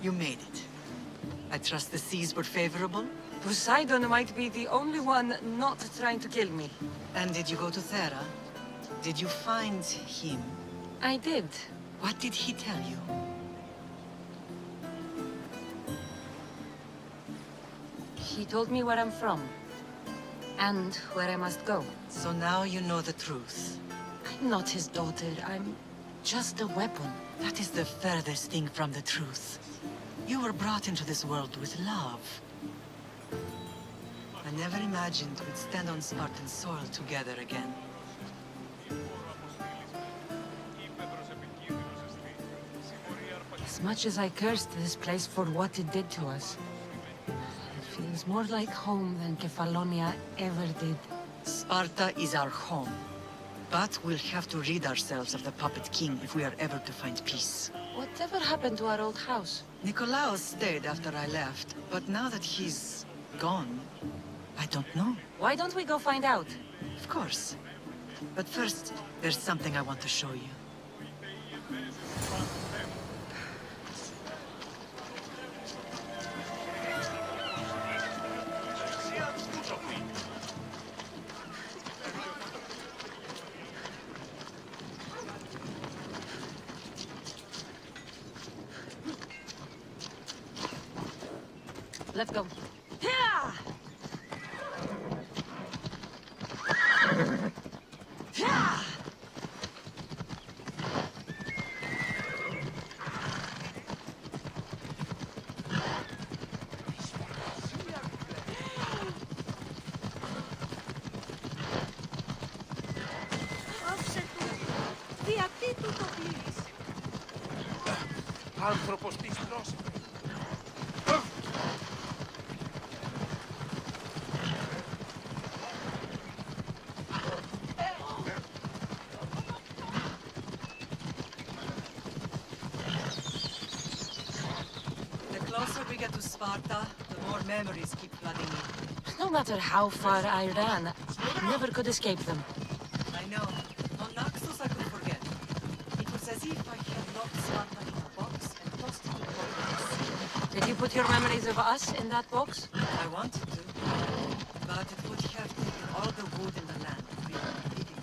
You made it. I trust the seas were favorable? Poseidon might be the only one not trying to kill me. And did you go to Thera? Did you find him? I did. What did he tell you? He told me where I'm from. And where I must go. So now you know the truth. I'm not his daughter. I'm just a weapon. That is the furthest thing from the truth. You were brought into this world with love. I never imagined we'd stand on Spartan soil together again. As much as I cursed this place for what it did to us, it feels more like home than Kefalonia ever did. Sparta is our home. But we'll have to rid ourselves of the Puppet King if we are ever to find peace. Whatever happened to our old house? Nikolaos stayed after I left, but now that he's gone, I don't know. Why don't we go find out? Of course. But first, there's something I want to show you. Let's go. Άνθρωπος της πρόσφυγης. The closer we get to Sparta, the more memories keep flooding in. No matter how far I ran, I never could escape them. I know. On Naxos I could forget. It was as if I had locked Sparta in a box and tossed it into the sea. Did you put your memories of us in that box? I wanted to, but it would have taken all the wood in the land if we were digging.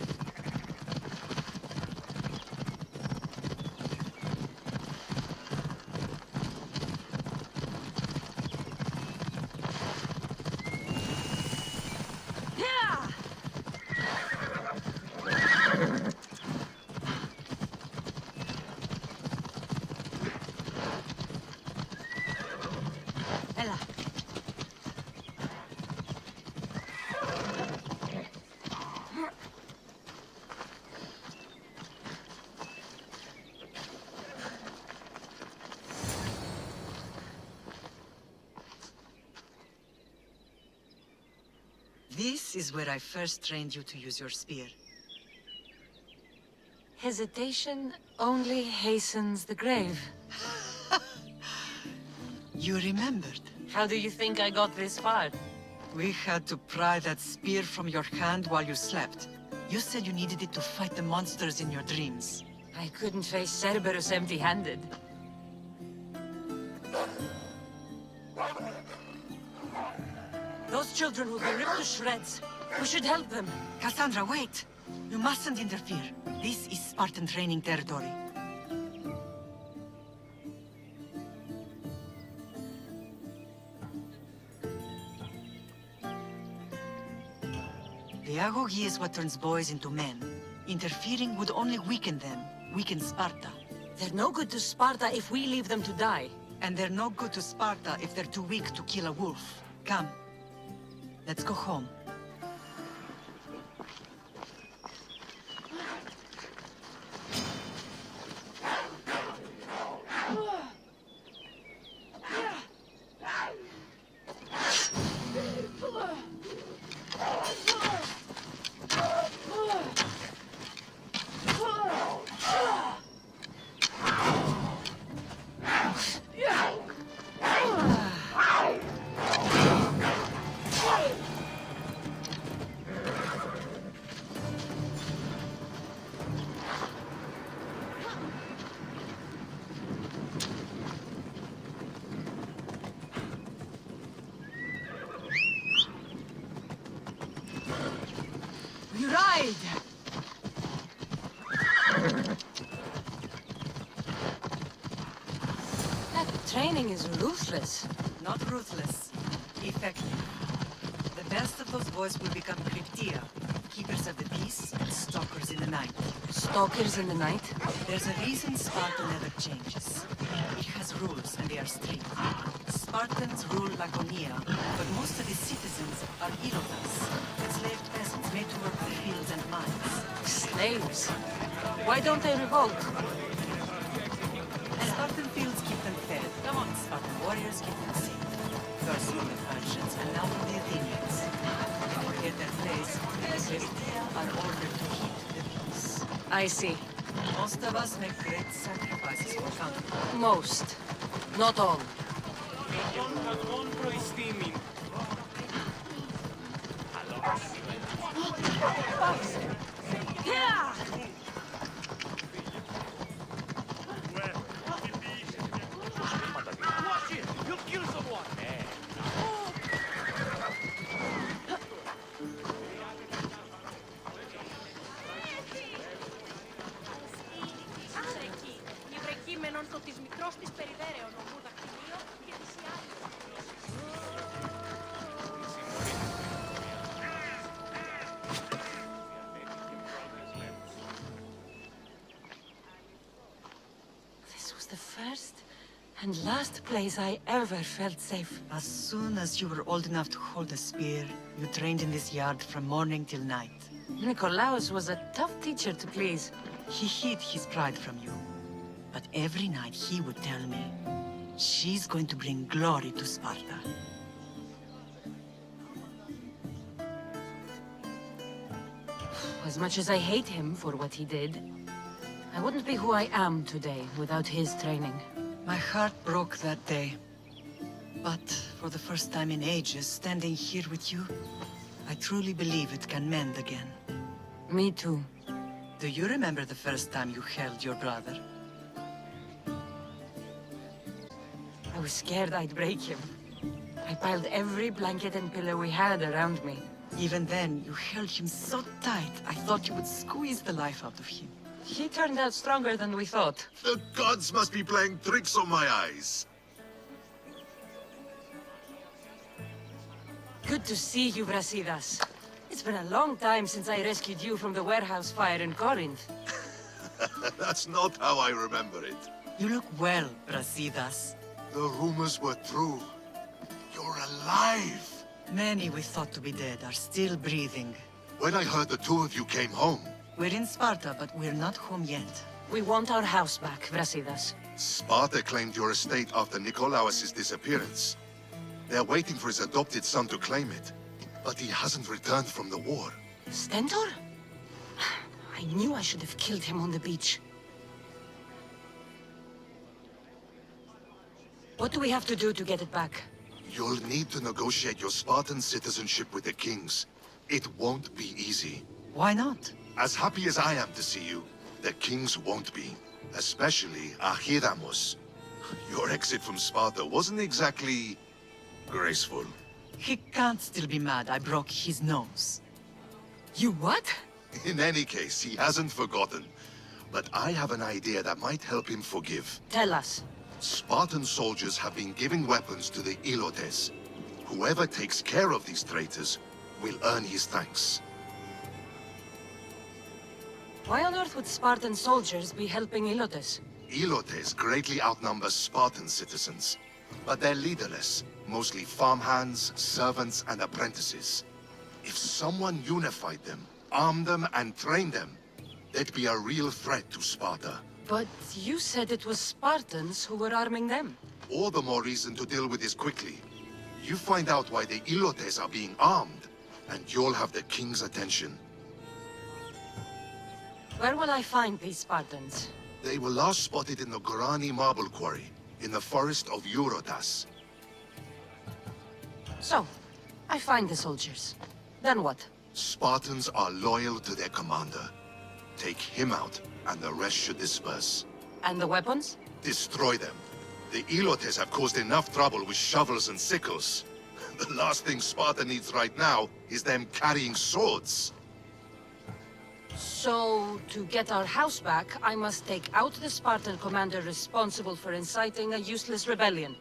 Ella. This is where I first trained you to use your spear. Hesitation only hastens the grave. You remembered. How do you think I got this far? We had to pry that spear from your hand while you slept. You said you needed it to fight the monsters in your dreams. I couldn't face Cerberus empty-handed. Those children will be ripped to shreds. We should help them. Cassandra, wait! You mustn't interfere. This is Spartan training territory. Pedagogy is what turns boys into men. Interfering would only weaken them, weaken Sparta. They're no good to Sparta if we leave them to die. And they're no good to Sparta if they're too weak to kill a wolf. Come. Let's go home. He's ruthless. Not ruthless. Effective. The best of those boys will become Cryptia, keepers of the peace and stalkers in the night. Stalkers in the night? There's a reason Sparta never changes. It has rules, and they are strict. Spartans rule Laconia, but most of its citizens are Ilotas, enslaved peasants made to work the fields and mines. Slaves? Why don't they revolt? Spartan fields keep them fed. Spartan warriors keep them safe. First from the Persians and now from the Athenians. To forget their place, the Cryptia are ordered to keep the peace. I see. Most of us make great sacrifices for country. Most. Not all. This was the first and last place I ever felt safe. As soon as you were old enough to hold a spear, you trained in this yard from morning till night. Nikolaos was a tough teacher to please. He hid his pride from you. But every night he would tell me, she's going to bring glory to Sparta. As much as I hate him for what he did, I wouldn't be who I am today without his training. My heart broke that day. But for the first time in ages, standing here with you, I truly believe it can mend again. Me too. Do you remember the first time you held your brother? I was scared I'd break him. I piled every blanket and pillow we had around me. Even then, you held him so tight, I thought you would squeeze the life out of him. He turned out stronger than we thought. The gods must be playing tricks on my eyes. Good to see you, Brasidas. It's been a long time since I rescued you from the warehouse fire in Corinth. That's not how I remember it. You look well, Brasidas. The rumors were true. You're alive. Many we thought to be dead are still breathing. When I heard the two of you came home, We're in Sparta, but we're not home yet. We want our house back, Brasidas. Sparta claimed your estate after Nikolaos' disappearance. They're waiting for his adopted son to claim it, but he hasn't returned from the war. Stentor? I knew I should have killed him on the beach. What do we have to do to get it back? You'll need to negotiate your Spartan citizenship with the kings. It won't be easy. Why not? As happy as I am to see you, the kings won't be. Especially Archidamos. Your exit from Sparta wasn't exactly graceful. He can't still be mad I broke his nose. You what? In any case, he hasn't forgotten. But I have an idea that might help him forgive. Tell us. Spartan soldiers have been giving weapons to the Ilotes. Whoever takes care of these traitors will earn his thanks. Why on earth would Spartan soldiers be helping Ilotes? Ilotes greatly outnumber Spartan citizens, but they're leaderless, mostly farmhands, servants, and apprentices. If someone unified them, armed them, and trained them, they'd be a real threat to Sparta. But you said it was Spartans who were arming them. All the more reason to deal with this quickly. You find out why the Ilotes are being armed, and you'll have the king's attention. Where will I find these Spartans? They were last spotted in the Gorani marble quarry, in the forest of Eurotas. So, I find the soldiers. Then what? Spartans are loyal to their commander. Take him out, and the rest should disperse. And the weapons? Destroy them. The Ilotes have caused enough trouble with shovels and sickles. The last thing Sparta needs right now is them carrying swords. So, to get our house back, I must take out the Spartan commander responsible for inciting a useless rebellion.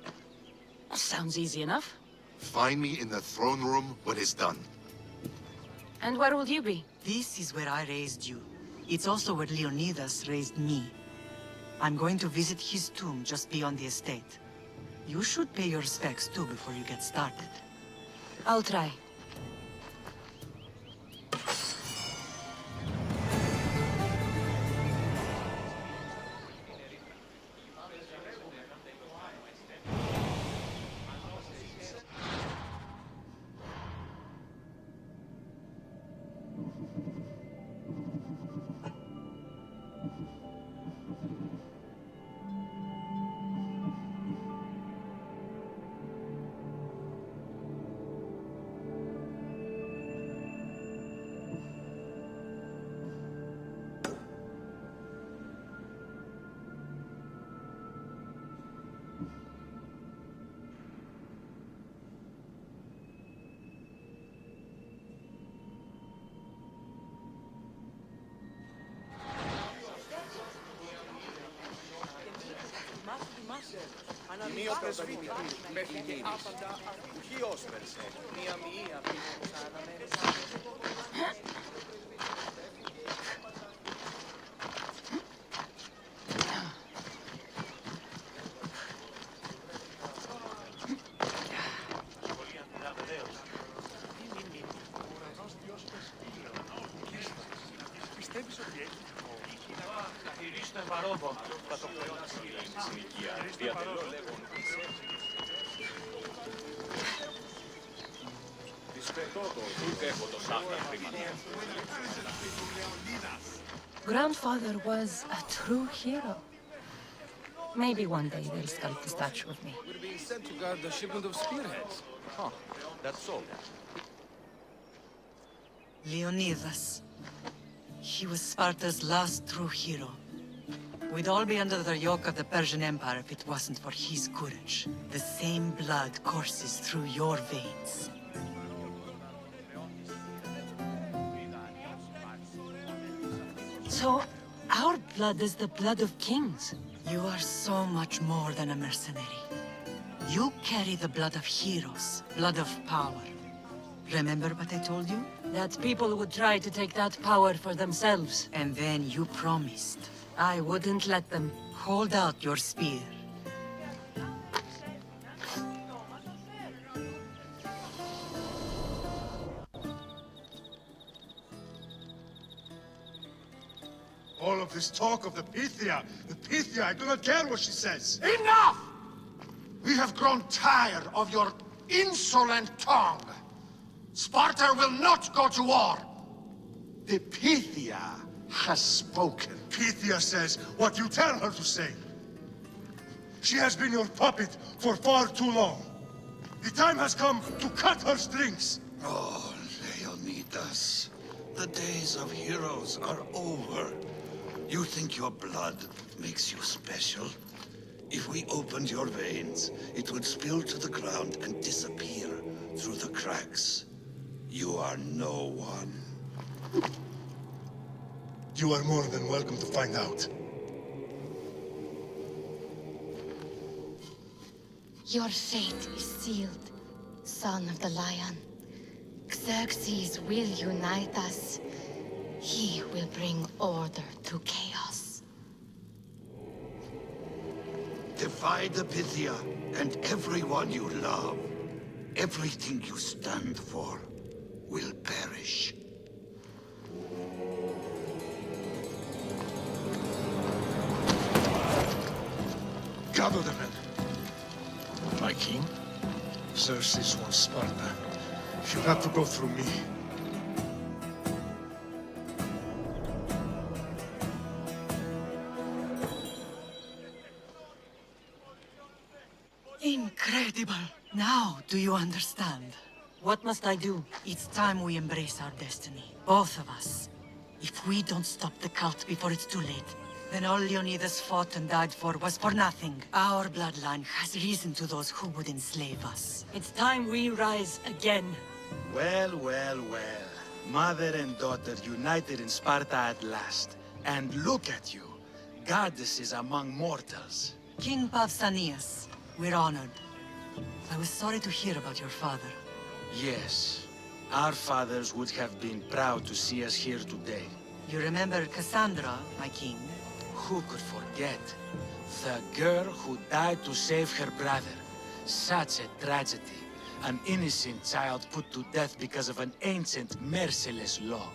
Sounds easy enough. Find me in the throne room when it's done. And where will you be? This is where I raised you. It's also where Leonidas raised me. I'm going to visit his tomb just beyond the estate. You should pay your respects too before you get started. I'll try. Μία πρεσβύτερη μέχρι και άπαντα ουχίως περσέ. Μία μία πήγαινε σαν πιστεύεις ότι έχει καθαρίστο εμβαρόδο. Θα το πλεονάσει η συνοικία. Διατελώ λέγον. Grandfather was a true hero. Maybe one day they'll sculpt a statue of me. We're being sent to guard the shipment of spearheads. Huh, that's all. Leonidas. He was Sparta's last true hero. We'd all be under the yoke of the Persian Empire if it wasn't for his courage. The same blood courses through your veins. So, our blood is the blood of kings. You are so much more than a mercenary. You carry the blood of heroes, blood of power. Remember what I told you? That people would try to take that power for themselves. And then you promised. I wouldn't let them. Hold out your spear. All of this talk of the Pythia, I do not care what she says. Enough! We have grown tired of your insolent tongue. Sparta will not go to war. The Pythia has spoken. Pythia says what you tell her to say. She has been your puppet for far too long. The time has come to cut her strings. Oh, Leonidas, the days of heroes are over. You think your blood makes you special? If we opened your veins, it would spill to the ground and disappear through the cracks. You are no one. You are more than welcome to find out. Your fate is sealed, son of the lion. Xerxes will unite us. He will bring order to chaos. Divide the Pythia and everyone you love. Everything you stand for will perish. Gather the men. My king? Xerxes wants Sparta. She'll have to go through me. Incredible! Now do you understand? What must I do? It's time we embrace our destiny. Both of us. If we don't stop the cult before it's too late, then all Leonidas fought and died for was for nothing. Our bloodline has risen to those who would enslave us. It's time we rise again. Well, well, well. Mother and daughter united in Sparta at last. And look at you. Goddesses among mortals. King Pausanias, we're honored. I was sorry to hear about your father. Yes. Our fathers would have been proud to see us here today. You remember Cassandra, my king? Who could forget? The girl who died to save her brother. Such a tragedy. An innocent child put to death because of an ancient, merciless law.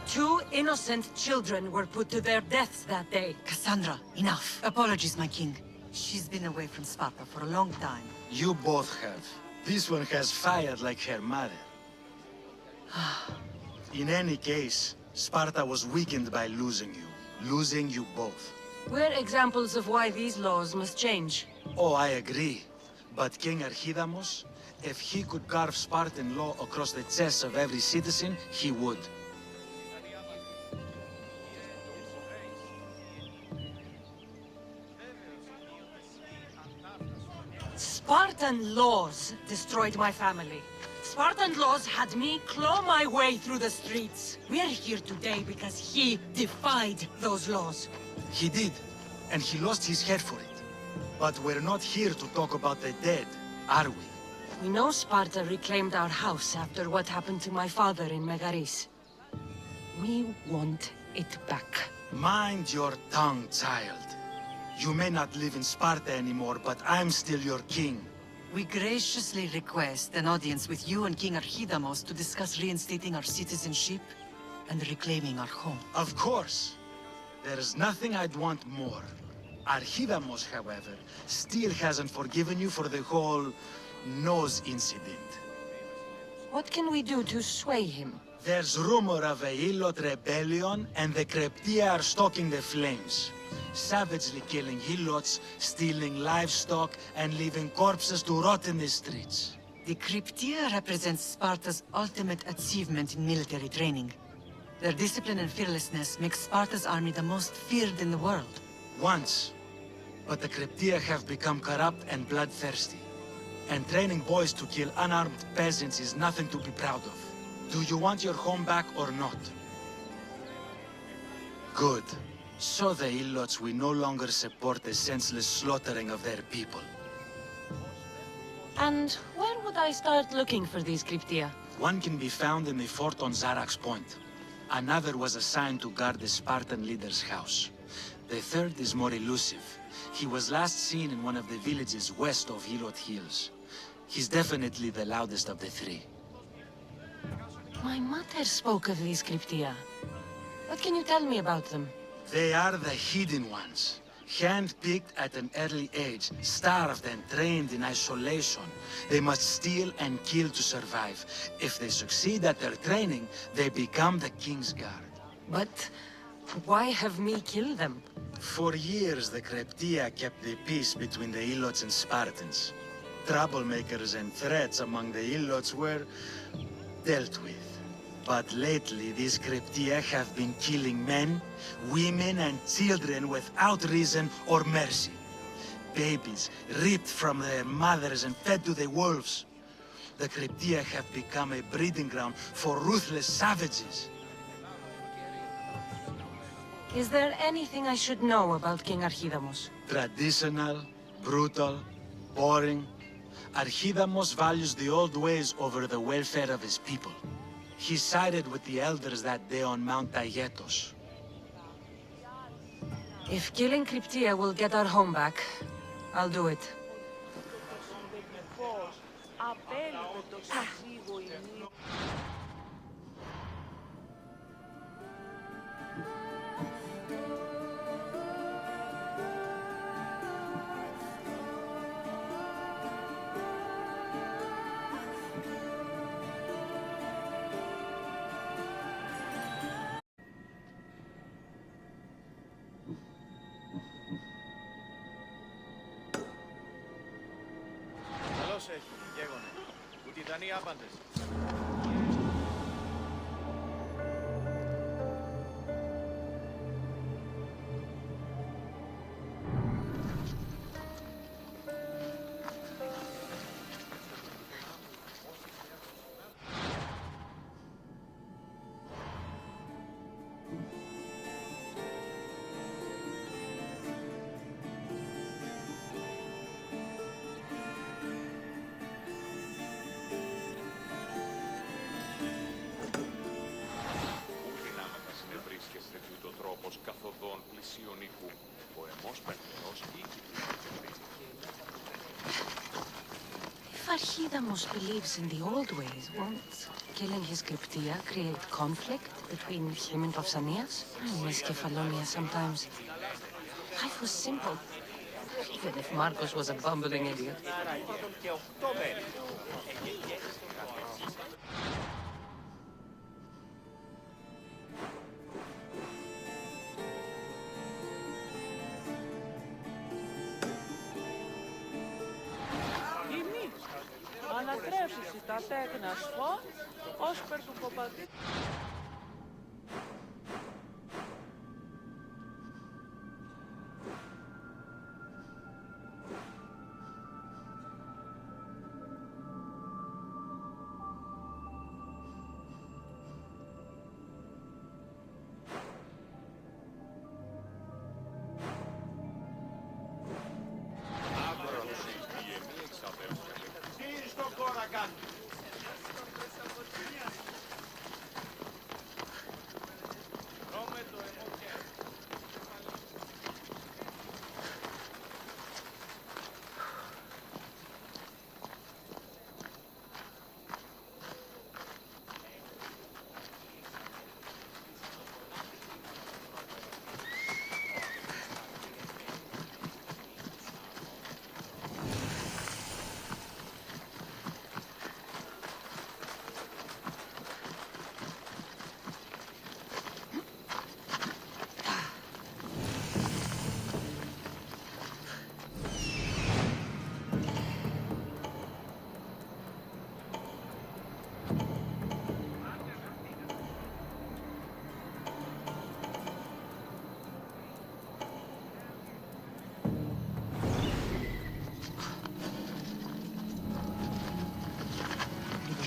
Two innocent children were put to their deaths that day. Cassandra, enough. Apologies, my king. She's been away from Sparta for a long time. You both have. This one has fired like her mother. In any case, Sparta was weakened by losing you both. We're examples of why these laws must change. Oh, I agree. But King Archidamos, if he could carve Spartan law across the chests of every citizen, he would. Spartan laws destroyed my family. Spartan laws had me claw my way through the streets. We're here today because he defied those laws. He did, and he lost his head for it. But we're not here to talk about the dead, are we? We know Sparta reclaimed our house after what happened to my father in Megaris. We want it back. Mind your tongue, child. You may not live in Sparta anymore, but I'm still your king. We graciously request an audience with you and King Archidamos to discuss reinstating our citizenship and reclaiming our home. Of course. There's nothing I'd want more. Archidamos, however, still hasn't forgiven you for the whole nose incident. What can we do to sway him? There's rumor of a Hilot rebellion, and the Kreptia are stoking the flames. Savagely killing Hilots, stealing livestock, and leaving corpses to rot in the streets. The Cryptia represents Sparta's ultimate achievement in military training. Their discipline and fearlessness make Sparta's army the most feared in the world. Once. But the Kreptia have become corrupt and bloodthirsty. And training boys to kill unarmed peasants is nothing to be proud of. Do you want your home back or not? Good. So the Ilots will no longer support the senseless slaughtering of their people. And where would I start looking for these Cryptia? One can be found in the fort on Zarak's Point. Another was assigned to guard the Spartan leader's house. The third is more elusive. He was last seen in one of the villages west of Hilot Hills. He's definitely the loudest of the three. My mother spoke of these Cryptia. What can you tell me about them? They are the hidden ones. Hand-picked at an early age, starved and trained in isolation. They must steal and kill to survive. If they succeed at their training, they become the King's Guard. But why have me kill them? For years, the Kreptia kept the peace between the Ilots and Spartans. Troublemakers and threats among the Ilots were dealt with. But lately, these Kreptia have been killing men, women, and children without reason or mercy. Babies ripped from their mothers and fed to the wolves. The Kreptia have become a breeding ground for ruthless savages. Is there anything I should know about King Archidamos? Traditional, brutal, boring. Archidamos values the old ways over the welfare of his people. He sided with the elders that day on Mount Aietos. If killing Cryptia will get our home back, I'll do it. Καλώς έχει, γέγονε. Ουτιδανοί άπαντες. If Archidamos believes in the old ways, won't killing his Cryptia create conflict between him and Pausanias? I miss Kefalonia sometimes. Life was simple, even if Marcos was a bumbling idiot. Ανατρέψεις τα τέκνα σφό, ως περ του κομπαντή.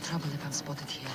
Trouble if I'm spotted here.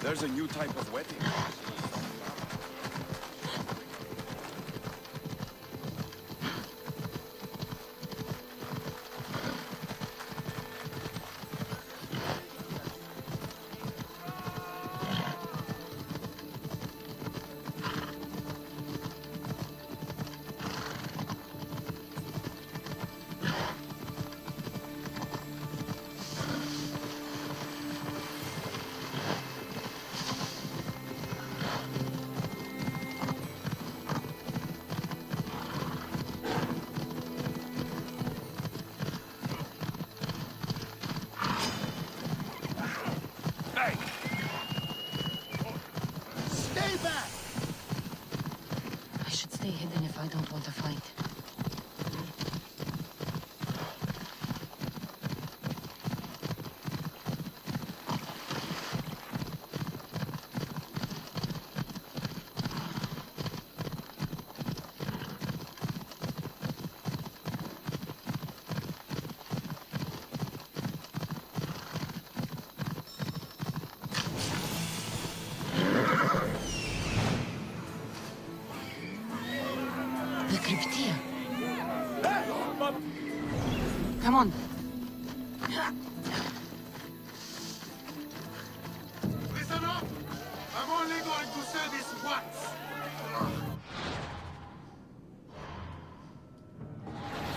There's a new type of wedding. I should stay hidden if I don't want a fight. Kryptia. Come on. Listen up! I'm only going to say this once.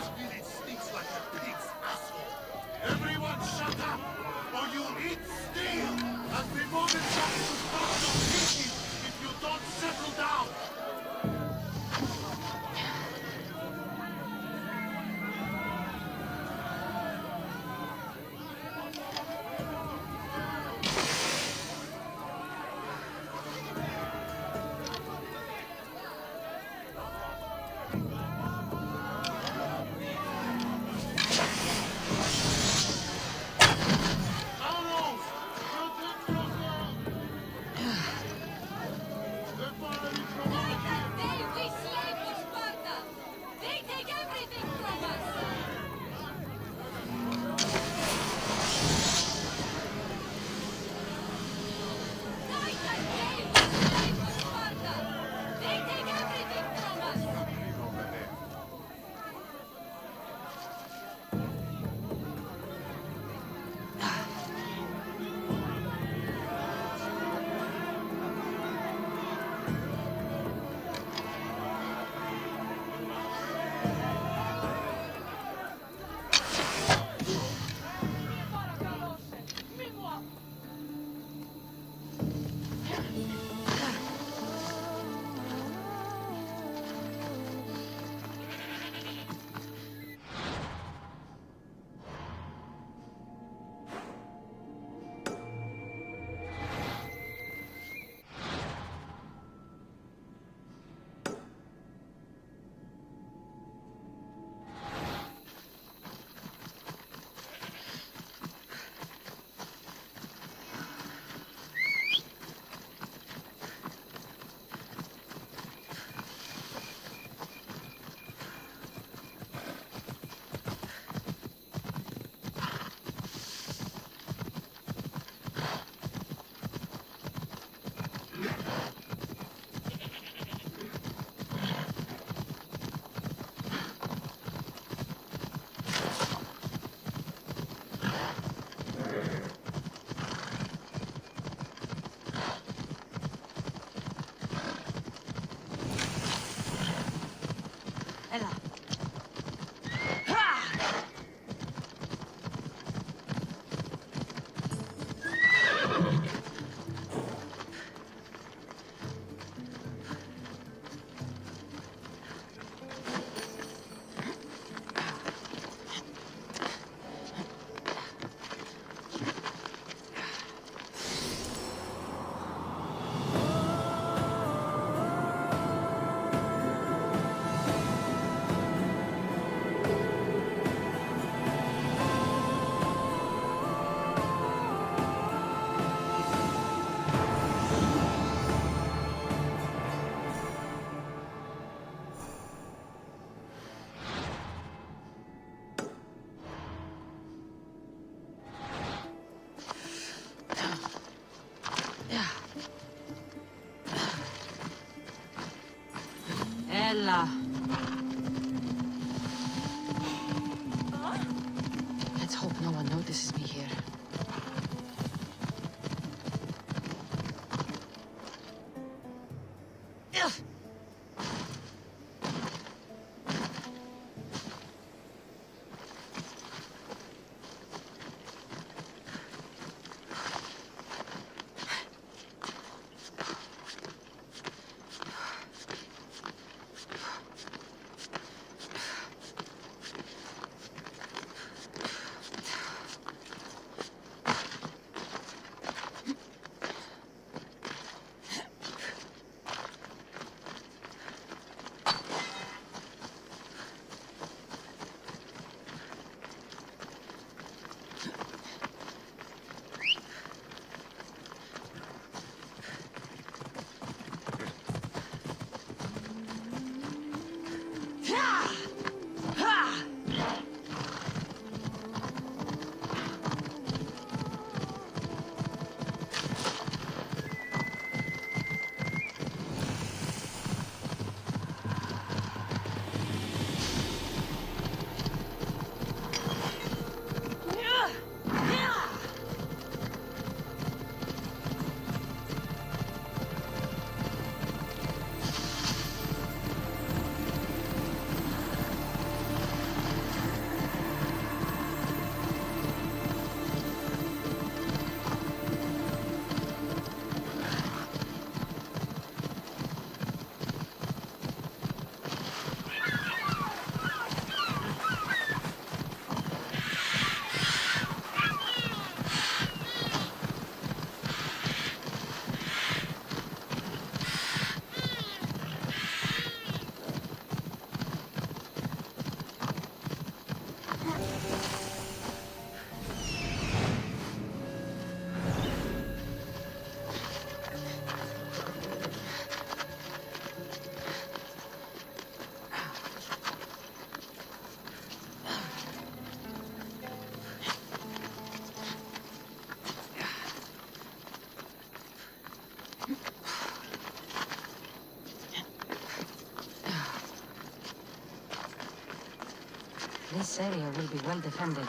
Spirit stinks like a pig's asshole. Everyone shut up, or you'll eat steel as the moment comes to stop your thinking if you don't settle down. Ella. Ella. Let's hope no one notices me here. Ugh. This area will be well defended.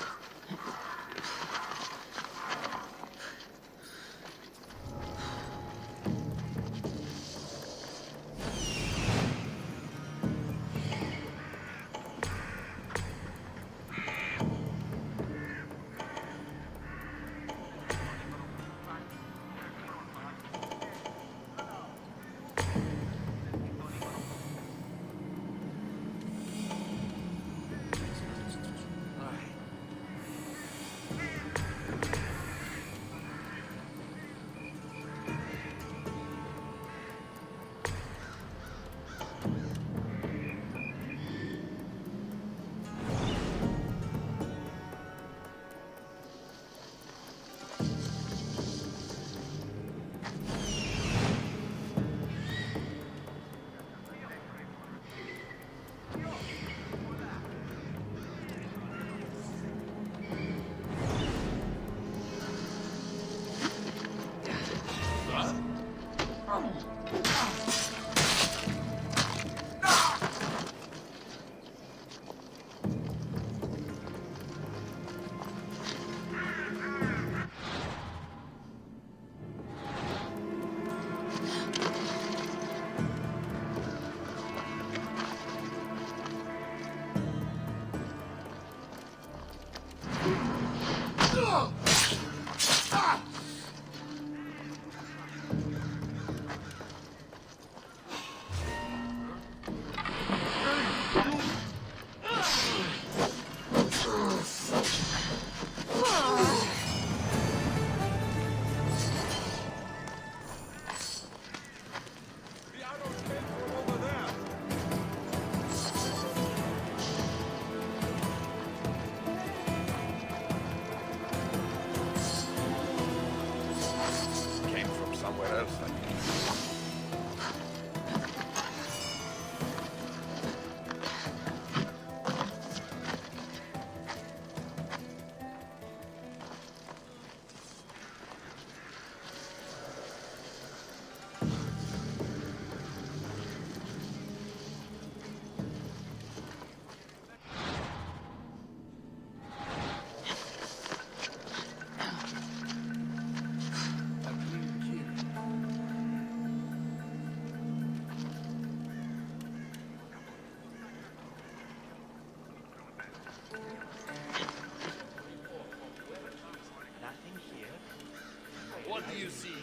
What do you see?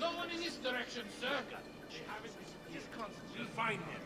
No one in this direction, sir. Just concentrate. You'll find him.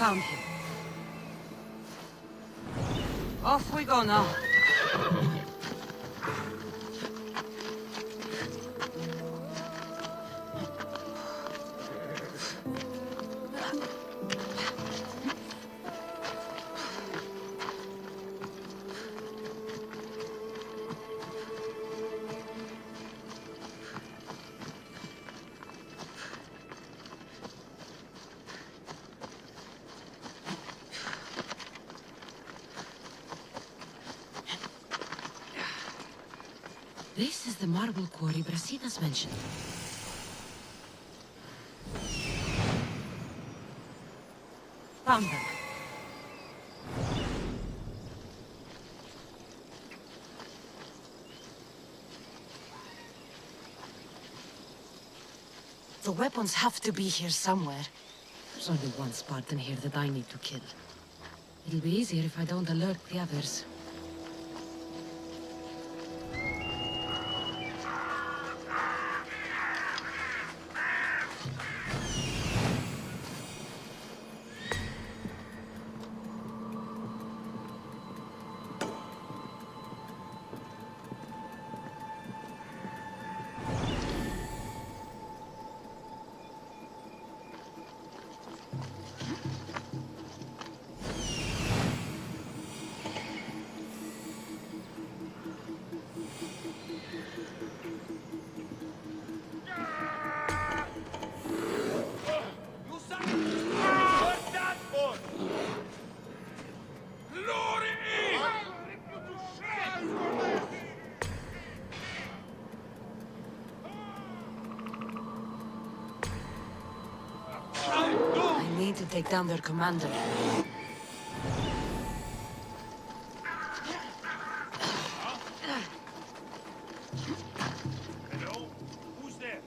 found him. Off we go now. This is the marble quarry Brasidas mentioned. Found them. The weapons have to be here somewhere. There's only one Spartan here that I need to kill. It'll be easier if I don't alert the others. I need to take down their commander. Hello? Who's there?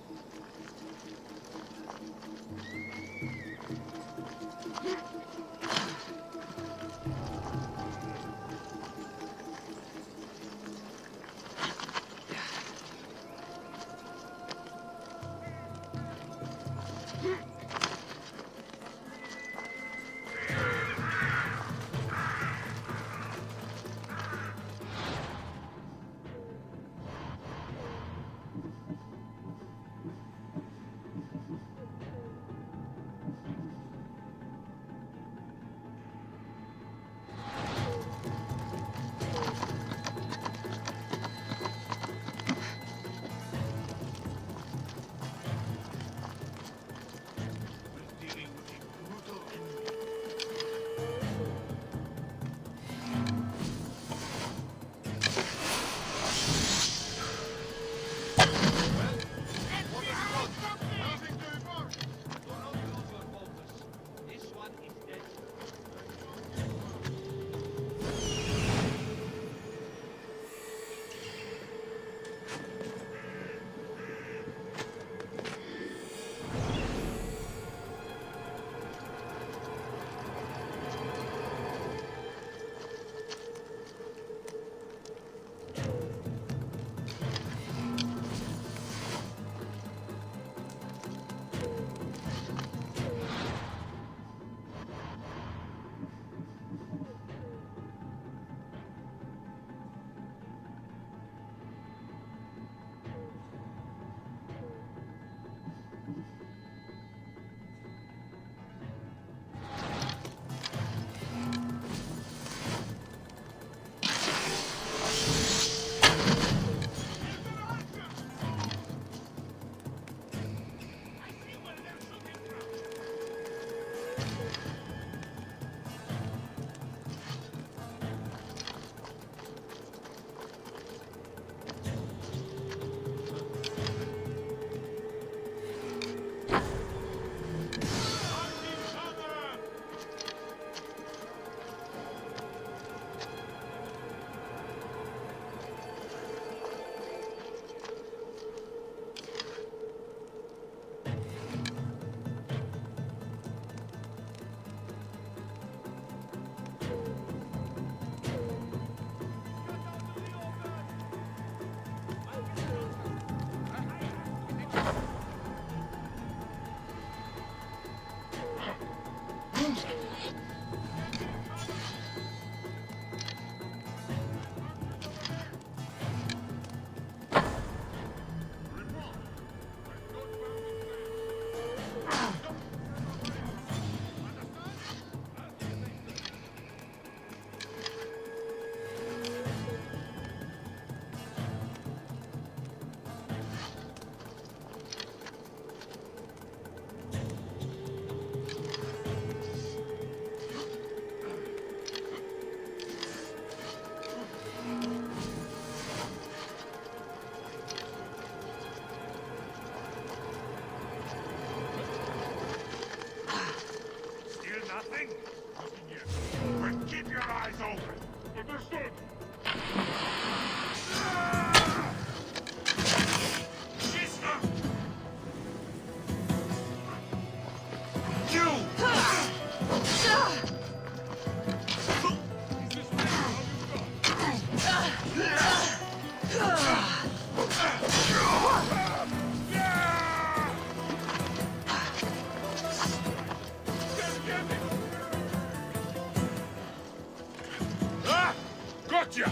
Gotcha!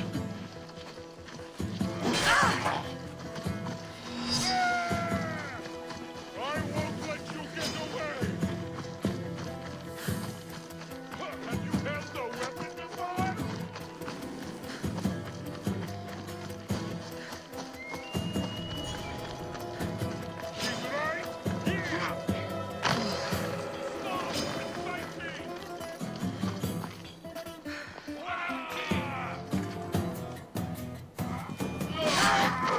I won't let you get away! Have you held a weapon before? She's right here! Stop and fight me! Ah!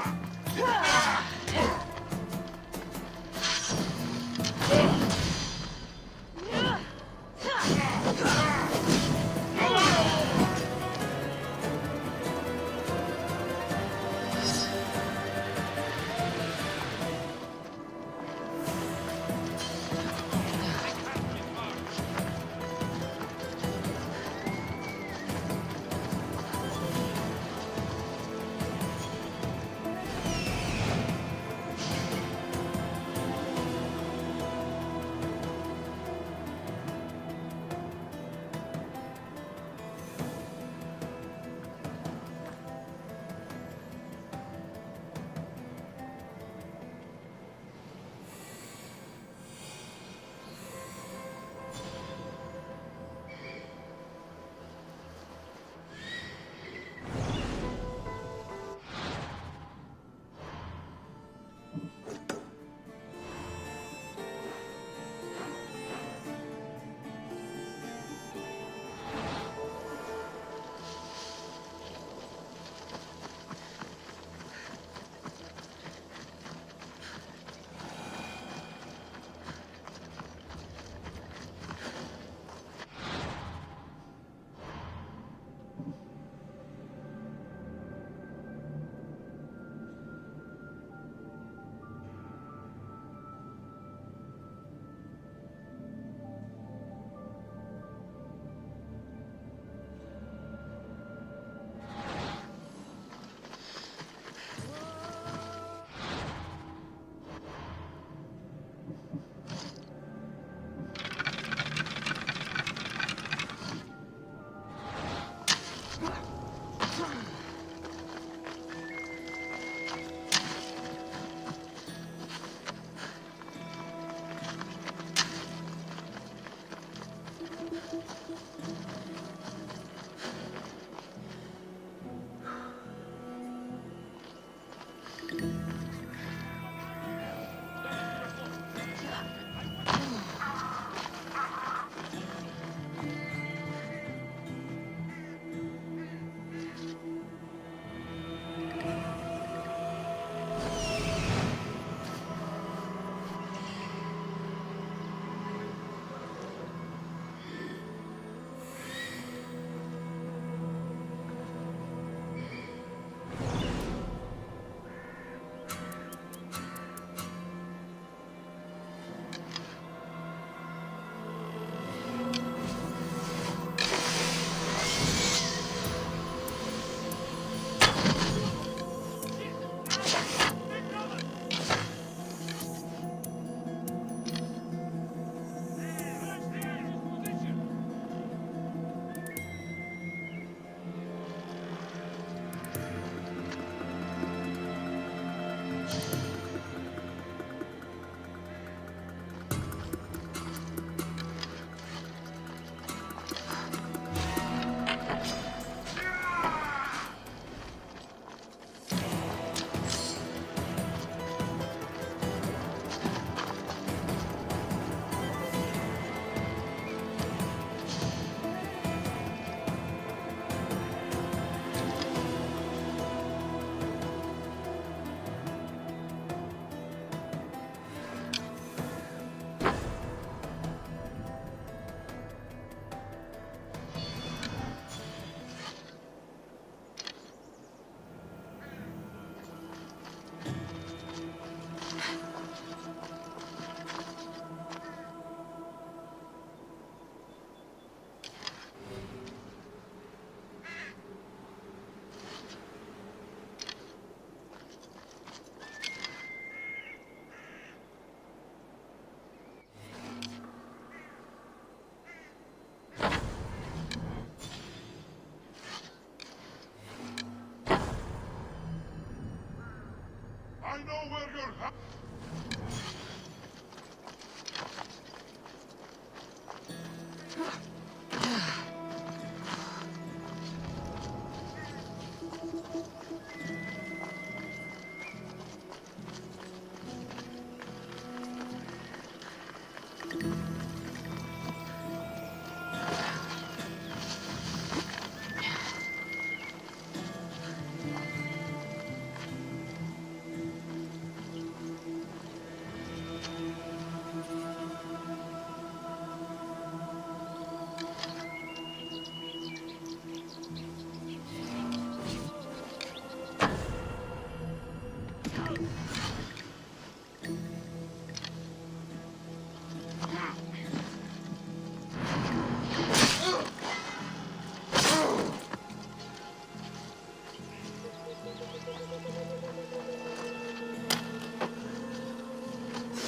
know where your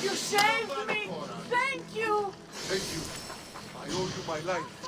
You saved me! Thank you! Thank you. I owe you my life.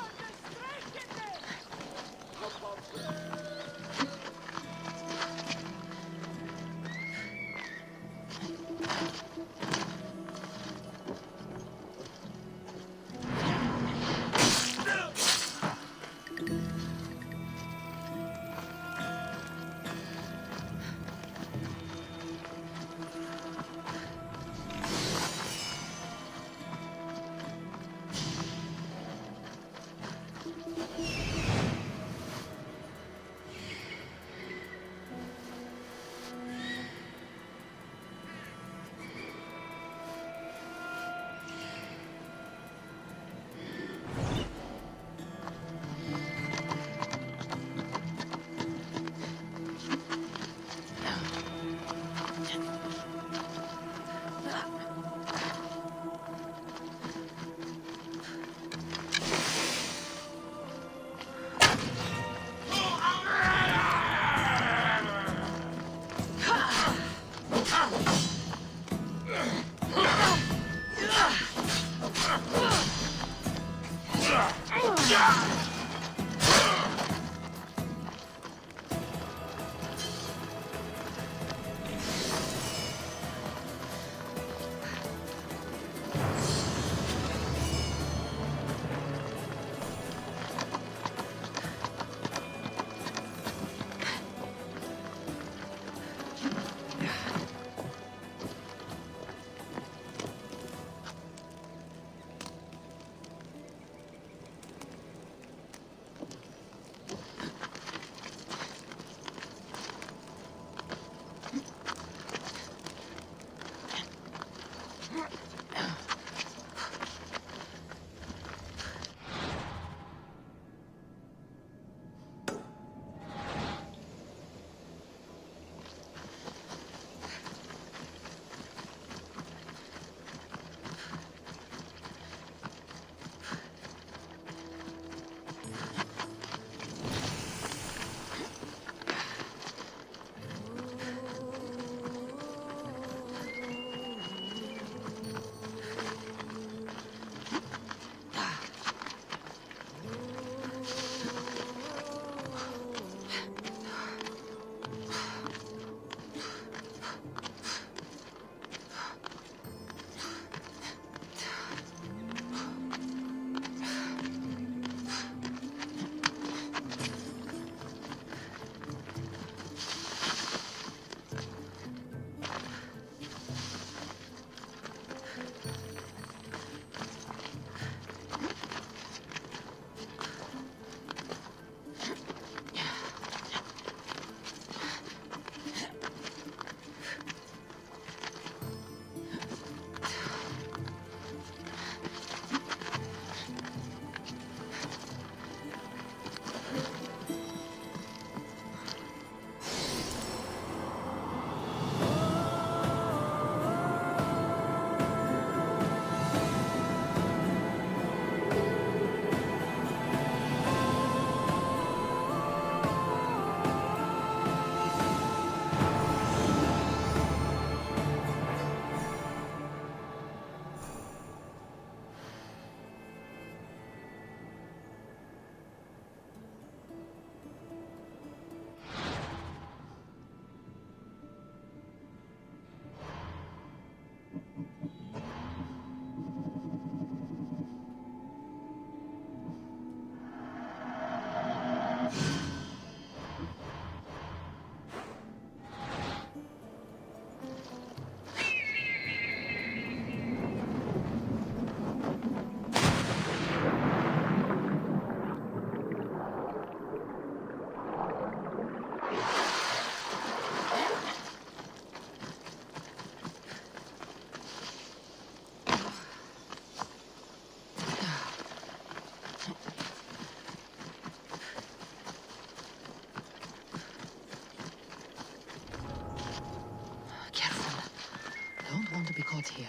What's here?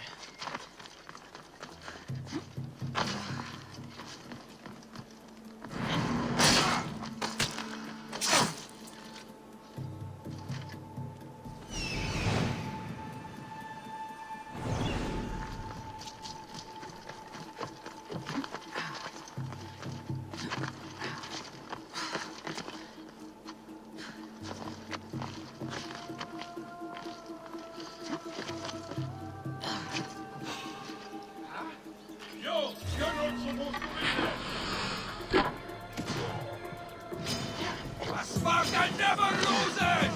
Yo, you're not supposed to be there! A Spartan never loses!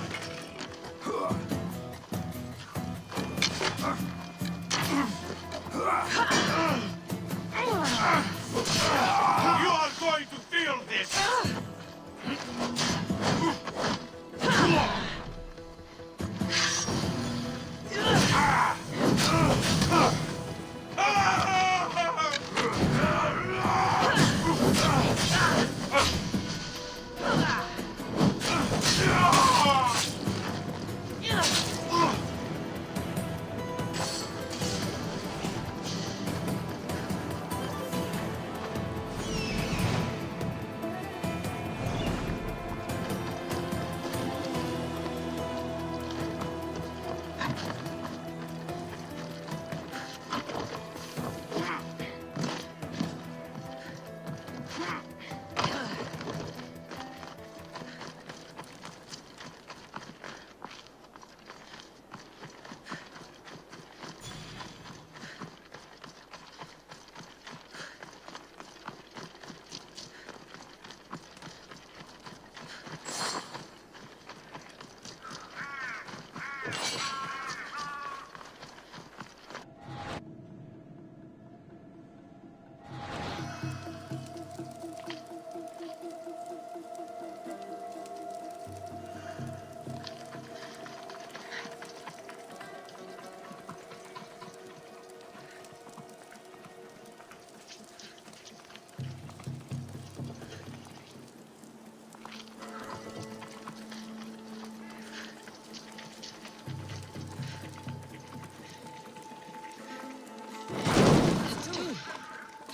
You are going to feel this!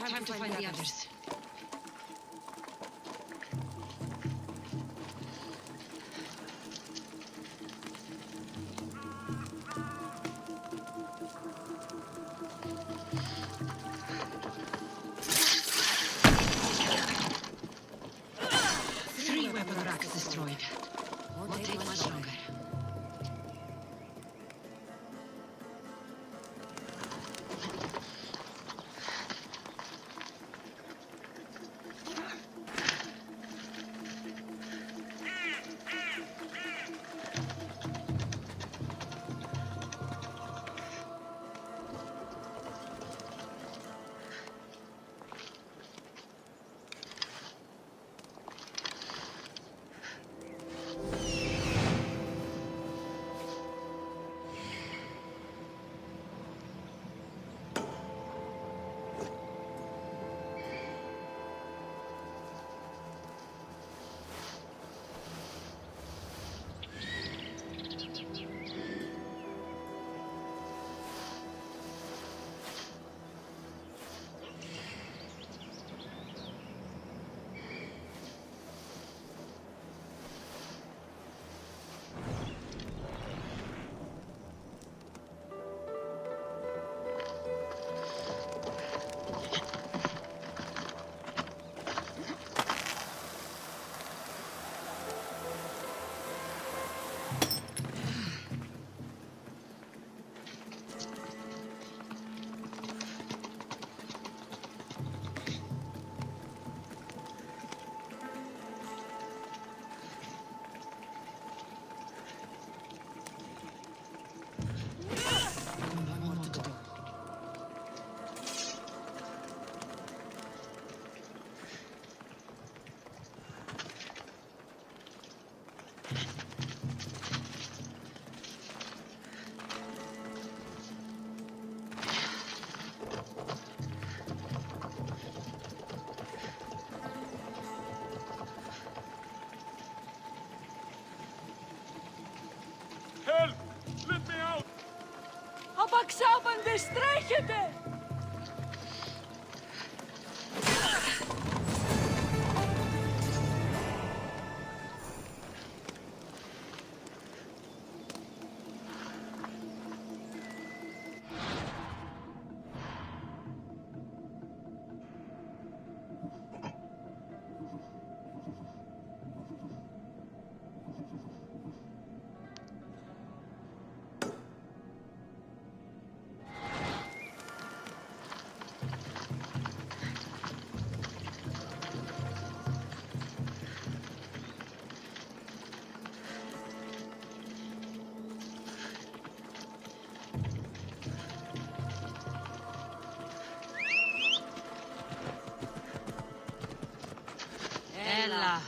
Time to find the others. Three weapon racks destroyed. Won't take much longer. Αξάπαντες, τρέχετε! Έλα.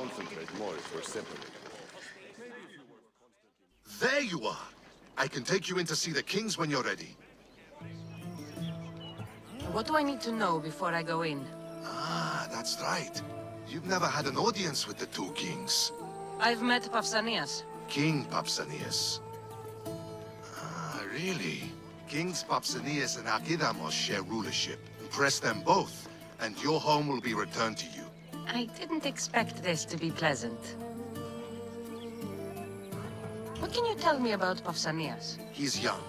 Concentrate more if we're separated. There you are! I can take you in to see the kings when you're ready. What do I need to know before I go in? Ah, that's right. You've never had an audience with the two kings. I've met Pausanias. King Pausanias. Ah, really? Kings Pausanias and Archidamos share rulership. Impress them both, and your home will be returned to you. I didn't expect this to be pleasant. What can you tell me about Pausanias? He's young.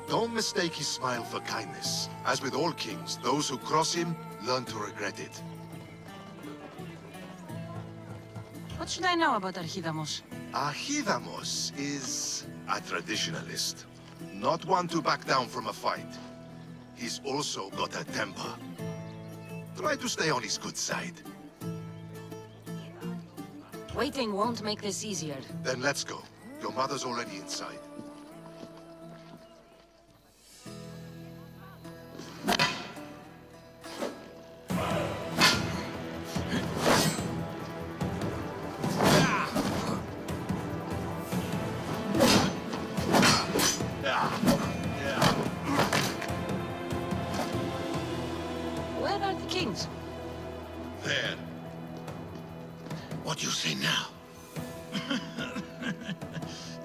Don't mistake his smile for kindness. As with all kings, those who cross him learn to regret it. What should I know about Archidamos? Archidamos is a traditionalist. Not one to back down from a fight. He's also got a temper. Try to stay on his good side. Waiting won't make this easier. Then let's go. Your mother's already inside. Where are the kings? There. What do you say now?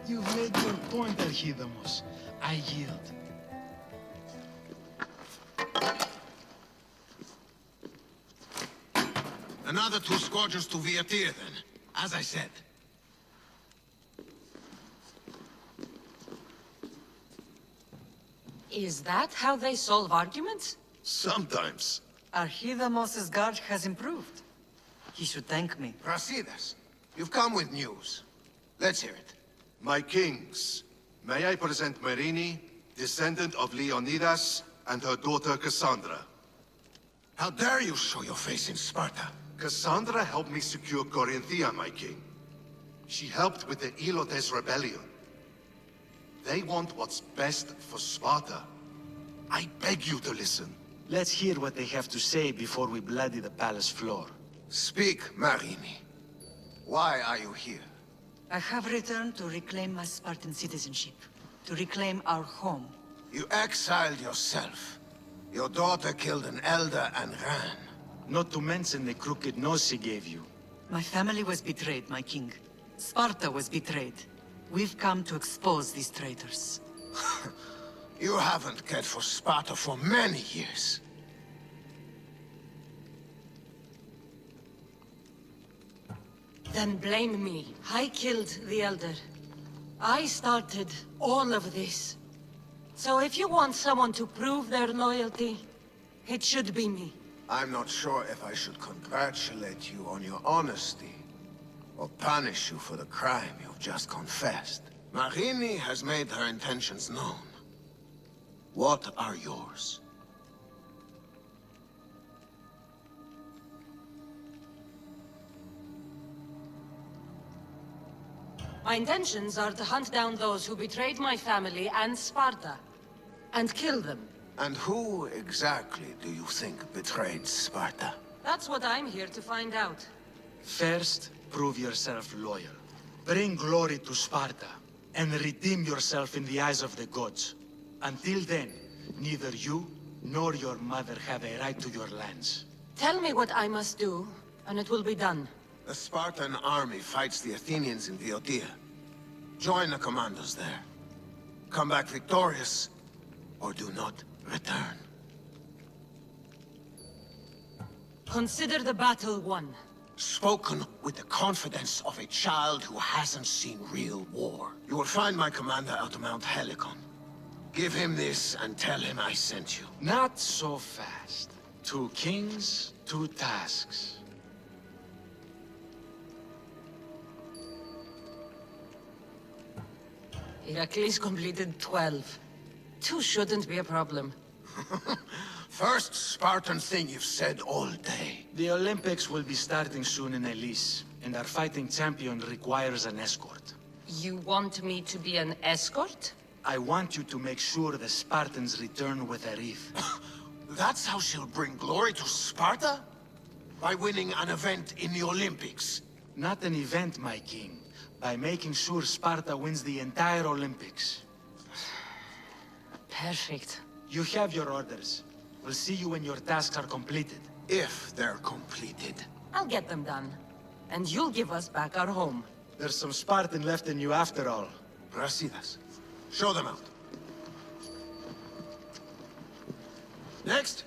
You've made your point, Archidamos. I yield. Another 2 squadrons to Viatir, then. As I said. Is that how they solve arguments? Sometimes. Archidamos's guard has improved. He should thank me. Brasidas, you've come with news. Let's hear it. My kings, may I present Marini, descendant of Leonidas, and her daughter Cassandra. How dare you show your face in Sparta? Cassandra helped me secure Corinthia, my king. She helped with the Elotes rebellion. They want what's best for Sparta. I beg you to listen. Let's hear what they have to say before we bloody the palace floor. Speak, Marini. Why are you here? I have returned to reclaim my Spartan citizenship, to reclaim our home. You exiled yourself. Your daughter killed an elder and ran. Not to mention the crooked nose she gave you. My family was betrayed, my king. Sparta was betrayed. We've come to expose these traitors. You haven't cared for Sparta for many years. Then blame me. I killed the Elder. I started all of this. So if you want someone to prove their loyalty, it should be me. I'm not sure if I should congratulate you on your honesty, or punish you for the crime you've just confessed. Marini has made her intentions known. What are yours? My intentions are to hunt down those who betrayed my family and Sparta, and kill them. And who exactly do you think betrayed Sparta? That's what I'm here to find out. First, prove yourself loyal. Bring glory to Sparta, and redeem yourself in the eyes of the gods. Until then, neither you nor your mother have a right to your lands. Tell me what I must do, and it will be done. The Spartan army fights the Athenians in Boeotia. Join the commandos there. Come back victorious, or do not return. Consider the battle won. Spoken with the confidence of a child who hasn't seen real war. You will find my commander at Mount Helicon. Give him this and tell him I sent you. Not so fast. 2 kings, 2 tasks. Heracles completed 12. 2 shouldn't be a problem. First Spartan thing you've said all day. The Olympics will be starting soon in Elise, and our fighting champion requires an escort. You want me to be an escort? I want you to make sure the Spartans return with a wreath. That's how she'll bring glory to Sparta? By winning an event in the Olympics? Not an event, my king. By making sure Sparta wins the entire Olympics. Perfect. You have your orders. We'll see you when your tasks are completed. If they're completed. I'll get them done. And you'll give us back our home. There's some Spartan left in you after all. Brasidas. Show them out. Next.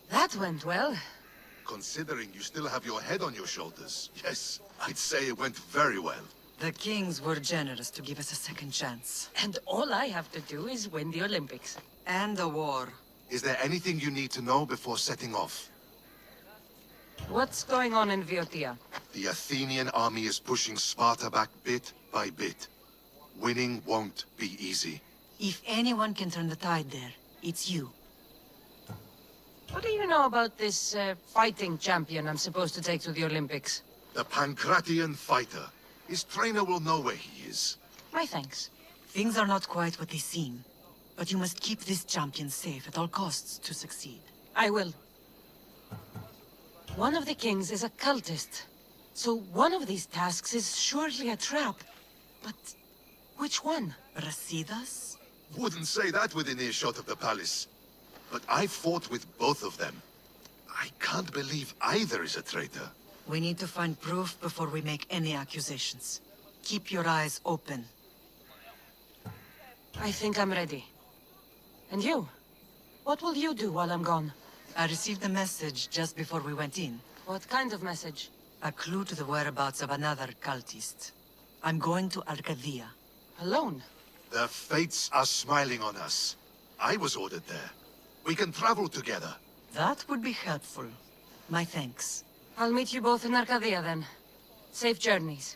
That went well. Considering you still have your head on your shoulders, yes, I'd say it went very well. The kings were generous to give us a second chance. And all I have to do is win the Olympics. And the war. Is there anything you need to know before setting off? What's going on in Boeotia? The Athenian army is pushing Sparta back bit by bit. Winning won't be easy. If anyone can turn the tide there, it's you. What do you know about this fighting champion I'm supposed to take to the Olympics? The Pancratian fighter. His trainer will know where he is. My thanks. Things are not quite what they seem. But you must keep this champion safe at all costs to succeed. I will. One of the kings is a cultist. So one of these tasks is surely a trap. But which one? Brasidas? Wouldn't say that within earshot of the palace. But I fought with both of them. I can't believe either is a traitor. We need to find proof before we make any accusations. Keep your eyes open. I think I'm ready. And you? What will you do while I'm gone? I received a message just before we went in. What kind of message? A clue to the whereabouts of another cultist. I'm going to Arcadia. Alone? The fates are smiling on us. I was ordered there. We can travel together. That would be helpful. My thanks. I'll meet you both in Arcadia then. Safe journeys.